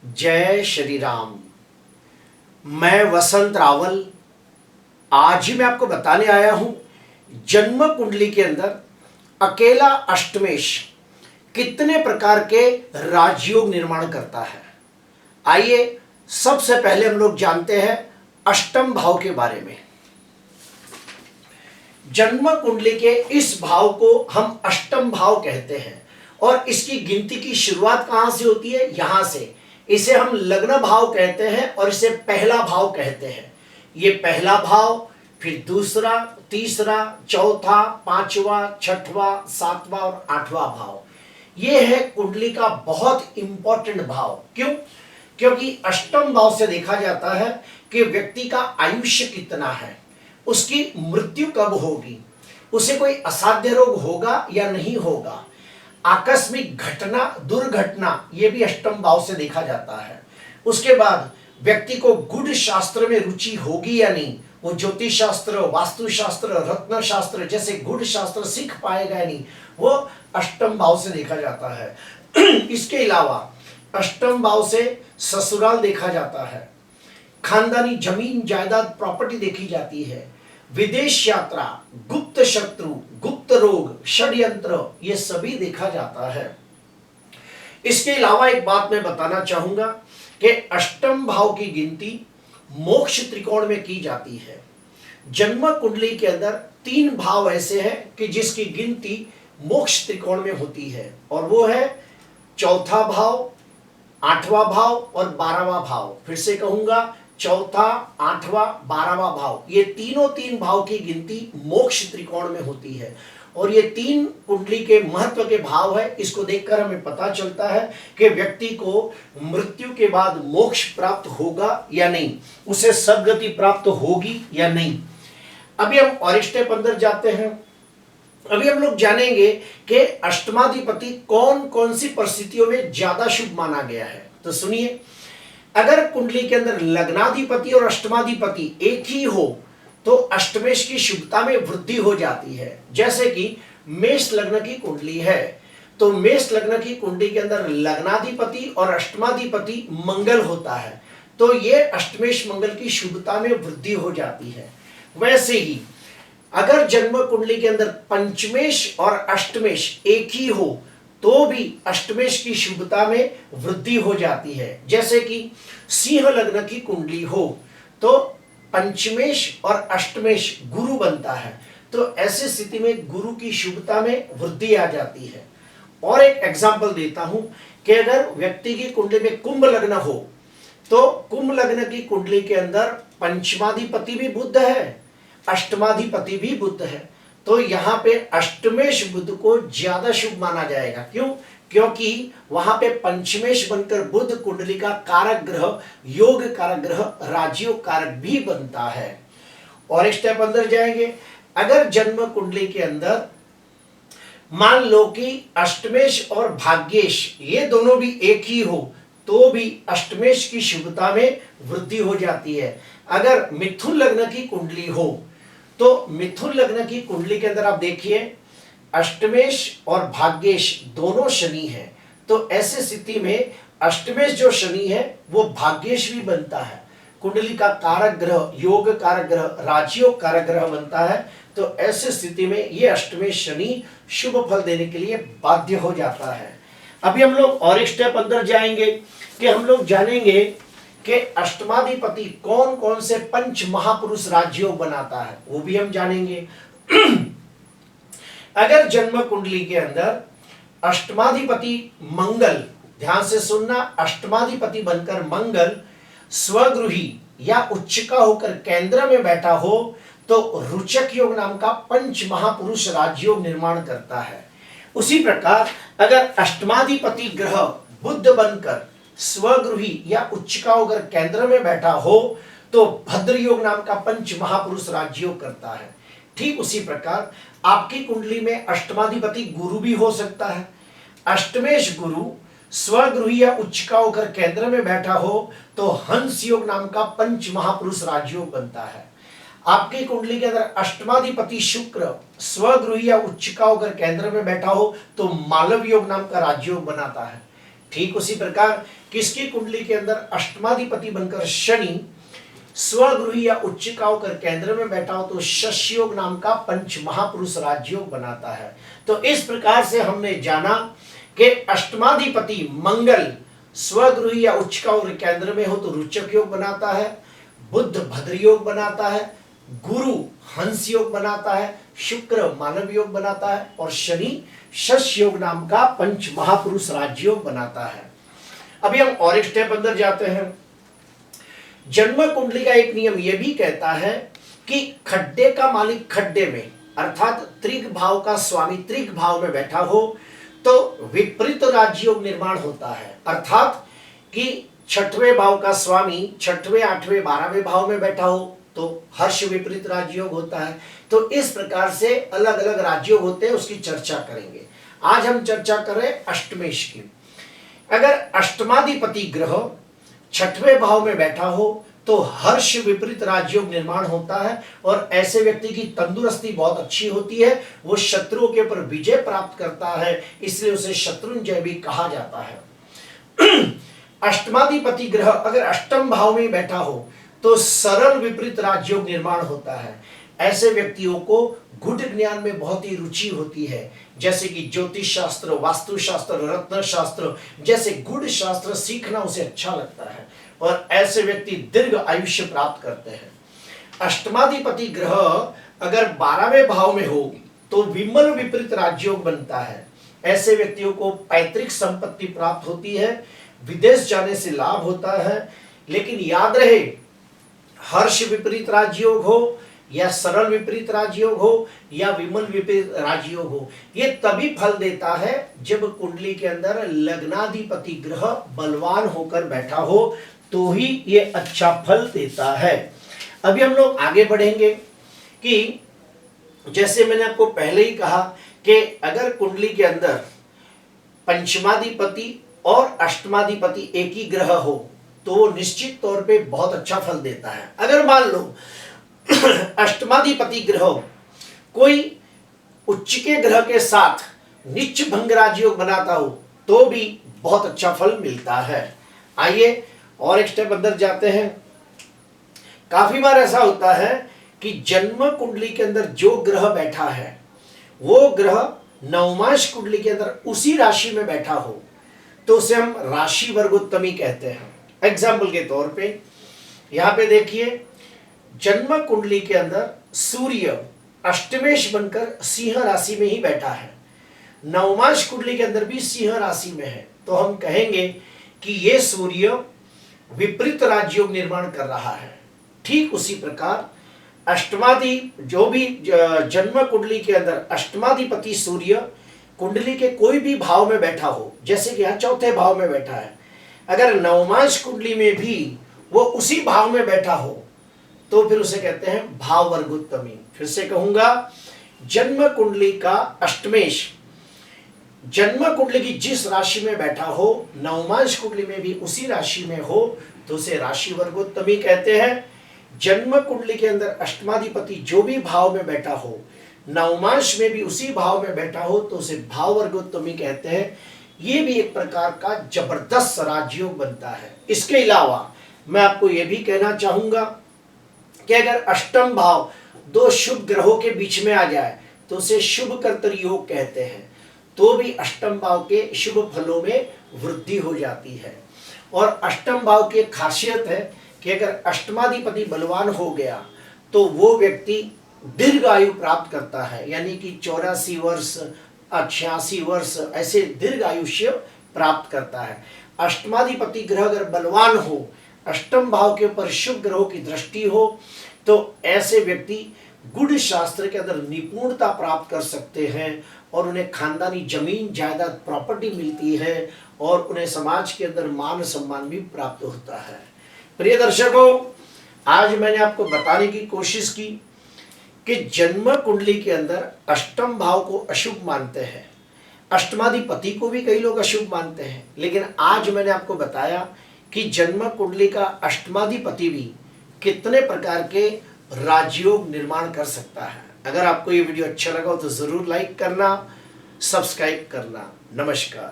जय श्री राम। मैं वसंत रावल आज ही मैं आपको बताने आया हूं जन्म कुंडली के अंदर अकेला अष्टमेश कितने प्रकार के राजयोग निर्माण करता है। आइए सबसे पहले हम लोग जानते हैं अष्टम भाव के बारे में। जन्म कुंडली के इस भाव को हम अष्टम भाव कहते हैं और इसकी गिनती की शुरुआत कहां से होती है? यहां से। इसे हम लग्न भाव कहते हैं और इसे पहला भाव कहते हैं। ये पहला भाव, फिर दूसरा, तीसरा, चौथा, पांचवा, छठवां, सातवां और आठवां भाव। ये है कुंडली का बहुत इंपॉर्टेंट भाव। क्यों? क्योंकि अष्टम भाव से देखा जाता है कि व्यक्ति का आयुष्य कितना है, उसकी मृत्यु कब होगी, उसे कोई असाध्य रोग होगा या नहीं होगा, आकस्मिक घटना, दुर्घटना, यह भी अष्टम भाव से देखा जाता है। उसके बाद व्यक्ति को गुड़ शास्त्र में रुचि होगी या नहीं, वो ज्योतिष शास्त्र, वास्तु शास्त्र, रत्न शास्त्र जैसे गुड़ शास्त्र सीख पाएगा या नहीं, वो अष्टम भाव से देखा जाता है। इसके अलावा अष्टम भाव से ससुराल देखा जाता है, खानदानी जमीन जायदाद प्रॉपर्टी देखी जाती है, विदेश यात्रा, गुप्त शत्रु, गुप्त रोग, षड्यंत्र, ये सभी देखा जाता है। इसके अलावा एक बात मैं बताना चाहूंगा कि अष्टम भाव की गिनती मोक्ष त्रिकोण में की जाती है। जन्म कुंडली के अंदर 3 भाव ऐसे हैं कि जिसकी गिनती मोक्ष त्रिकोण में होती है और वो है चौथा भाव, 8वां भाव और 12वां भाव। फिर से कहूंगा, चौथा, 8वां, 12वां भाव, ये तीन भाव की गिनती मोक्ष त्रिकोण में होती है। और ये 3 कुंडली के महत्व के भाव है। इसको देखकर हमें पता चलता है कि व्यक्ति को मृत्यु के बाद मोक्ष प्राप्त होगा या नहीं, उसे सद्गति प्राप्त होगी या नहीं। अभी हम और स्टेप अंदर जाते हैं। अभी हम लोग जानेंगे कि अष्टमाधिपति कौन कौन सी परिस्थितियों में ज्यादा शुभ माना गया है। तो सुनिए, अगर कुंडली के अंदर लग्नाधिपति और अष्टमाधिपति एक ही हो तो अष्टमेश की शुभता में वृद्धि हो जाती है। जैसे कि मेष लग्न की कुंडली है तो मेष लग्न की कुंडली के अंदर लग्नाधिपति और अष्टमाधिपति मंगल होता है तो ये अष्टमेश मंगल की शुभता में वृद्धि हो जाती है। वैसे ही अगर जन्म कुंडली के अंदर पंचमेश और अष्टमेश एक ही हो तो भी अष्टमेश की शुभता में वृद्धि हो जाती है। जैसे कि सिंह लग्न की कुंडली हो तो पंचमेश और अष्टमेश गुरु बनता है तो ऐसी स्थिति में गुरु की शुभता में वृद्धि आ जाती है। और एक एग्जांपल देता हूं कि अगर व्यक्ति की कुंडली में कुंभ लग्न हो तो कुंभ लग्न की कुंडली के अंदर पंचमाधिपति भी बुध है, अष्टमाधिपति भी बुध है तो यहाँ पे अष्टमेश बुध को ज्यादा शुभ माना जाएगा। क्यों? क्योंकि वहां पे पंचमेश बनकर बुध कुंडली का कारक ग्रह, योग कारक ग्रह, राजयोग कारक भी बनता है। और एक स्टेप अंदर जाएंगे। अगर जन्म कुंडली के अंदर मान लो कि अष्टमेश और भाग्येश ये दोनों भी एक ही हो तो भी अष्टमेश की शुभता में वृद्धि हो जाती है। अगर मिथुन लग्न की कुंडली हो तो मिथुन लग्न की कुंडली के अंदर आप देखिए अष्टमेश और भाग्येश दोनों शनि है तो ऐसी स्थिति में अष्टमेश जो शनि है वो भाग्येश भी बनता है, कुंडली का कारक ग्रह, योग कारक ग्रह, राजयोग कारक ग्रह बनता है तो ऐसी स्थिति में ये अष्टमेश शनि शुभ फल देने के लिए बाध्य हो जाता है। अभी हम लोग और एक स्टेप अंदर जाएंगे कि हम लोग जानेंगे कि अष्टमाधिपति कौन कौन से पंच महापुरुष राजयोग बनाता है, वो भी हम जानेंगे। अगर जन्म कुंडली के अंदर अष्टमाधिपति मंगल, ध्यान से सुनना, अष्टमाधिपति बनकर मंगल स्वगृही या उच्चका होकर केंद्र में बैठा हो तो रुचक योग नाम का पंच महापुरुष राजयोग निर्माण करता है। उसी प्रकार अगर अष्टमाधिपति ग्रह बुध बनकर स्वगृही या उच्चका होकर केंद्र में बैठा हो तो भद्र योग नाम का पंच महापुरुष राजयोग करता है। ठीक उसी प्रकार आपकी कुंडली में अष्टमाधिपति गुरु भी हो सकता है। अष्टमेश गुरु स्वगृही या उच्चका होकर केंद्र में बैठा हो तो हंस योग नाम का पंच महापुरुष राजयोग बनता है। आपकी कुंडली के अंदर अष्टमाधिपति शुक्र स्वगृही या उच्चका होकर केंद्र में बैठा हो तो मालव योग नाम का राजयोग बनाता है। ठीक उसी प्रकार किसकी कुंडली के अंदर अष्टमाधिपति बनकर शनि स्वगृही या उच्चिका होकर केंद्र में बैठा हो तो शश योग नाम का पंच महापुरुष राजयोग बनाता है। तो इस प्रकार से हमने जाना कि अष्टमाधिपति मंगल स्वगृही या उच्चिका और केंद्र में हो तो रुचक योग बनाता है, बुध भद्र योग बनाता है, गुरु हंस योग बनाता है, शुक्र मानव योग बनाता है और शनि शश योग नाम का पंच महापुरुष राजयोग बनाता है। अभी हम और एक स्टेप अंदर जाते हैं। जन्म कुंडली का एक नियम यह भी कहता है कि खड्डे का मालिक खड्डे में अर्थात त्रिक भाव का स्वामी त्रिक भाव में बैठा हो तो विपरीत राजयोग निर्माण होता है, अर्थात कि छठवें भाव का स्वामी छठवें आठवें 12वें भाव में बैठा हो तो हर्ष विपरीत राजयोग होता है। तो इस प्रकार से अलग अलग राजयोग होते हैं, उसकी चर्चा करेंगे। आज हम चर्चा कर रहे हैं अष्टमेश की। अगर अष्टमाधिपति ग्रह छठवें भाव में बैठा हो तो हर्ष विपरीत राजयोग निर्माण होता है और ऐसे व्यक्ति की तंदुरुस्ती बहुत अच्छी होती है, वो शत्रुओं के ऊपर विजय प्राप्त करता है, इसलिए उसे शत्रुंजय भी कहा जाता है। अष्टमाधिपति ग्रह अगर अष्टम भाव में बैठा हो तो सरल विपरीत राजयोग निर्माण होता है। ऐसे व्यक्तियों को गुढ़ ज्ञान में बहुत ही रुचि होती है, जैसे कि ज्योतिष शास्त्र, वास्तु शास्त्र, रत्न शास्त्र जैसे गुढ़ शास्त्र सीखना उसे अच्छा लगता है और ऐसे व्यक्ति दीर्घ आयुष्य प्राप्त करते हैं। अष्टमाधिपति ग्रह अगर 12वें भाव में हो तो विमल विपरीत राजयोग बनता है। ऐसे व्यक्तियों को पैतृक संपत्ति प्राप्त होती है, विदेश जाने से लाभ होता है, लेकिन याद रहे हर्ष विपरीत राजयोग हो या सरल विपरीत राजयोग हो या विमल विपरीत राजयोग हो, ये तभी फल देता है जब कुंडली के अंदर लग्नाधिपति ग्रह बलवान होकर बैठा हो तो ही ये अच्छा फल देता है। अभी हम लोग आगे बढ़ेंगे कि जैसे मैंने आपको पहले ही कहा कि अगर कुंडली के अंदर पंचमाधिपति और अष्टमाधिपति एक ही ग्रह हो तो निश्चित तौर पे बहुत अच्छा फल देता है। अगर मान लो अष्टमाधिपति ग्रह कोई उच्च के ग्रह के साथ नीच भंग राजयोग बनाता हो तो भी बहुत अच्छा फल मिलता है। आइए और एक स्टेप अंदर जाते हैं। काफी बार ऐसा होता है कि जन्म कुंडली के अंदर जो ग्रह बैठा है वो ग्रह नवमांश कुंडली के अंदर उसी राशि में बैठा हो तो उसे हम राशि वर्गोत्तमी कहते हैं। एग्जाम्पल के तौर पे यहां पे देखिए, जन्म कुंडली के अंदर सूर्य अष्टमेश बनकर सिंह राशि में ही बैठा है, नवमांश कुंडली के अंदर भी सिंह राशि में है, तो हम कहेंगे कि ये सूर्य विपरीत राजयोग निर्माण कर रहा है। ठीक उसी प्रकार अष्टमाधि जो भी जन्म कुंडली के अंदर अष्टमाधिपति सूर्य कुंडली के कोई भी भाव में बैठा हो, जैसे कि यहाँ चौथे भाव में बैठा है, अगर नवमांश कुंडली में भी वो उसी भाव में बैठा हो तो फिर उसे कहते हैं भाव वर्गोत्तमी। फिर से कहूंगा, जन्म कुंडली का अष्टमेश जन्म कुंडली की जिस राशि में बैठा हो नवमांश कुंडली में भी उसी राशि में हो तो उसे राशि वर्गोत्तमी कहते हैं। जन्म कुंडली के अंदर अष्टमाधिपति जो भी भाव में बैठा हो नवमांश में भी उसी भाव में बैठा हो तो उसे भाव वर्गोत्तमी कहते हैं। ये भी एक प्रकार का जबरदस्त राजयोग बनता है। इसके अलावा मैं आपको यह भी कहना चाहूंगा कि अगर अष्टम भाव दो शुभ ग्रहों के बीच में आ जाए तो उसे शुभ कर्तर योग कहते हैं, तो भी अष्टम भाव के शुभ फलों में वृद्धि हो जाती है। और अष्टम भाव की खासियत है कि अगर अष्टमाधिपति बलवान हो गया तो वो व्यक्ति दीर्घ आयु प्राप्त करता है, यानी कि 84 वर्ष 86 वर्ष ऐसे दीर्घ आयुष्य प्राप्त करता है। अष्टमाधिपति ग्रह अगर बलवान हो, अष्टम भाव के ऊपर शुभ ग्रहों की दृष्टि हो तो ऐसे व्यक्ति गुढ़ शास्त्र के अंदर निपुणता प्राप्त कर सकते हैं और उन्हें खानदानी जमीन जायदाद प्रॉपर्टी मिलती है और उन्हें समाज के अंदर मान सम्मान भी प्राप्त होता है। प्रिय दर्शकों, आज मैंने आपको बताने की कोशिश की कि जन्म कुंडली के अंदर अष्टम भाव को अशुभ मानते हैं, अष्टमाधिपति को भी कई लोग अशुभ मानते हैं, लेकिन आज मैंने आपको बताया कि जन्म कुंडली का अष्टमाधिपति भी कितने प्रकार के राजयोग निर्माण कर सकता है। अगर आपको ये वीडियो अच्छा लगा हो तो जरूर लाइक करना, सब्सक्राइब करना। नमस्कार।